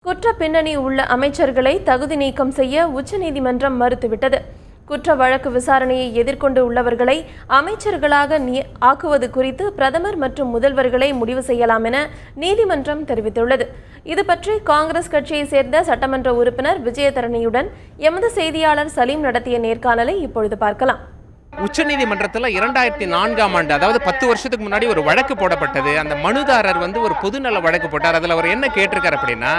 குற்ற பின்னணி உள்ள அமைச்சர்களை தகுதி நீக்கம் செய்ய உச்சநீதிமன்றம் மறுத்துவிட்டது. குற்ற வழக்கு விசாரணையை எதிர்கொண்டு உள்ளவர்களை அமைச்சர்களாக ஆக்குவது குறித்து பிரதமர் மற்றும் முதல்வர்களை முடிவு செய்யலாம் என நீதிமன்றம் தெரிவித்துள்ளது. இது பற்றி காங்கிரஸ் கட்சியை சேர்ந்த சட்டமன்ற உறுப்பினர் விஜயதரணியுடன் எமது செய்தியாளர் சலீம் நடத்திய நேர்காணலை இப்பொழுது பார்க்கலாம். உச்சநீதிமன்றத்தில் 2004ஆம் ஆண்டு, அதாவது 10 வருஷத்துக்கு முன்னாடி ஒரு வழக்கு போடப்பட்டது. அந்த மனுதாரர் ஒரு பொதுநல வழக்கு போட்டார். அதில் அவர் என்ன கேட்டிருக்கார் அப்படின்னா,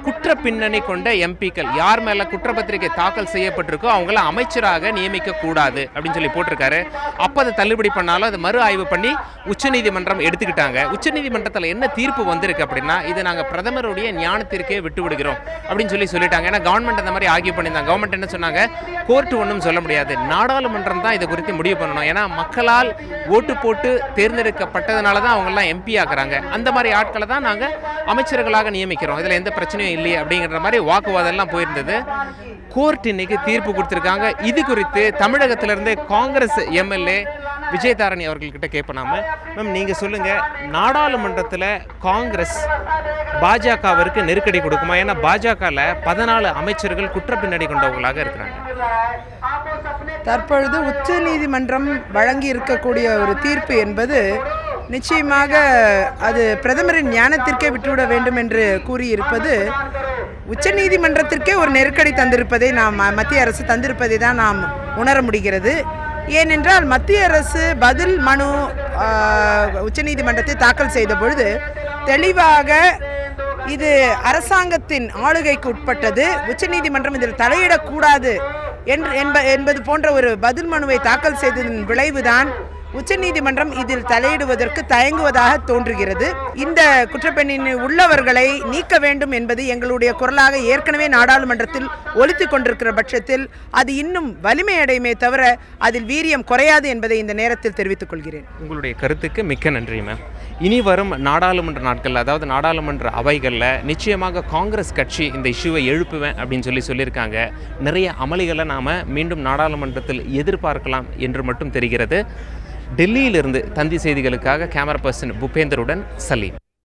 குற்ற பின்னணி கொண்ட எம்பிக்கள் யார் மேலே குற்றப்பத்திரிகை தாக்கல் செய்யப்பட்டிருக்கோ அவங்கள அமைச்சராக நியமிக்க கூடாது அப்படின்னு சொல்லி போட்டிருக்காரு. அப்போ அதை தள்ளுபடி பண்ணாலும் அதை மறு ஆய்வு பண்ணி உச்சநீதிமன்றம் எடுத்துக்கிட்டாங்க. உச்சநீதிமன்றத்தில் என்ன தீர்ப்பு வந்திருக்கு அப்படின்னா, இது நாங்கள் பிரதமருடைய ஞானத்திற்கே விட்டு விடுகிறோம் அப்படின்னு சொல்லிட்டாங்க. ஏன்னா கவர்மெண்ட் அந்த மாதிரி ஆர்கியூ பண்ணியிருந்தாங்க. கவர்மெண்ட் என்ன சொன்னாங்க, கோர்ட்டு ஒன்றும் சொல்ல முடியாது, நாடாளுமன்றம் தான் இது குறித்து முடிவு பண்ணணும். ஏன்னா மக்களால் ஓட்டு போட்டு தேர்ந்தெடுக்கப்பட்டதுனால தான் அவங்கெல்லாம் எம்பி ஆக்குறாங்க. அந்த மாதிரி ஆட்களை தான் நாங்கள் அமைச்சர்களாக நியமிக்கிறோம், இதில் எந்த பிரச்சனையும் இல்லையே அப்படிங்கிற மாதிரி வாக்குவாதம் எல்லாம் போயிருந்தது. கோர்ட் இன்னைக்கு தீர்ப்பு கொடுத்துருக்காங்க. இது குறித்து தமிழகத்திலிருந்து காங்கிரஸ் எம்எல்ஏ விஜயதாரணி அவர்கள்கிட்ட கேட்போம். மேம், நீங்கள் சொல்லுங்கள், நாடாளுமன்றத்தில் காங்கிரஸ் பாஜகவிற்கு நெருக்கடி கொடுக்குமா? ஏன்னா பாஜகவில் 14 அமைச்சர்கள் குற்ற பின்னணி கொண்டவங்களாக இருக்கிறாங்க. தற்பொழுது உச்ச நீதிமன்றம் வழங்கி இருக்கக்கூடிய ஒரு தீர்ப்பு என்பது நிச்சயமாக அது பிரதமரின் ஞானத்திற்கே விட்டுவிட வேண்டும் என்று கூறியிருப்பது உச்ச நீதிமன்றத்திற்கே ஒரு நெருக்கடி தந்திருப்பதை மத்திய அரசு தந்திருப்பதை தான் நாம் உணர முடிகிறது. ஏனென்றால் மத்திய அரசு பதில் மனு உச்சநீதிமன்றத்தை தாக்கல் செய்த பொழுது தெளிவாக இது அரசாங்கத்தின் ஆளுகைக்கு உட்பட்டது, உச்சநீதிமன்றம் இதில் தலையிடக்கூடாது என்பது போன்ற ஒரு பதில் மனுவை தாக்கல் செய்ததன் விளைவுதான் உச்சநீதிமன்றம் இதில் தலையிடுவதற்கு தயங்குவதாக தோன்றுகிறது. இந்த குற்றப்பின்னணி உள்ளவர்களை நீக்க வேண்டும் என்பது எங்களுடைய குரலாக ஏற்கனவே நாடாளுமன்றத்தில் ஒலித்து கொண்டிருக்கிற பட்சத்தில் அது இன்னும் வலிமையடையுமே தவிர அதில் வீரியம் குறையாது என்பதை இந்த நேரத்தில் தெரிவித்துக் கொள்கிறேன். உங்களுடைய கருத்துக்கு மிக்க நன்றி மேம். இனி வரும் நாடாளுமன்ற நாட்களில், அதாவது நாடாளுமன்ற அவைகளில் நிச்சயமாக காங்கிரஸ் கட்சி இந்த இஷ்யூவை எழுப்புவேன் அப்படின்னு சொல்லியிருக்காங்க. நிறைய அமளிகளை நாம் மீண்டும் நாடாளுமன்றத்தில் எதிர்பார்க்கலாம் என்று மட்டும் தெரிகிறது. டெல்லியிலிருந்து தந்தி செய்திகளுக்காக கேமரா பர்சன் பூபேந்தருடன் சலீம்.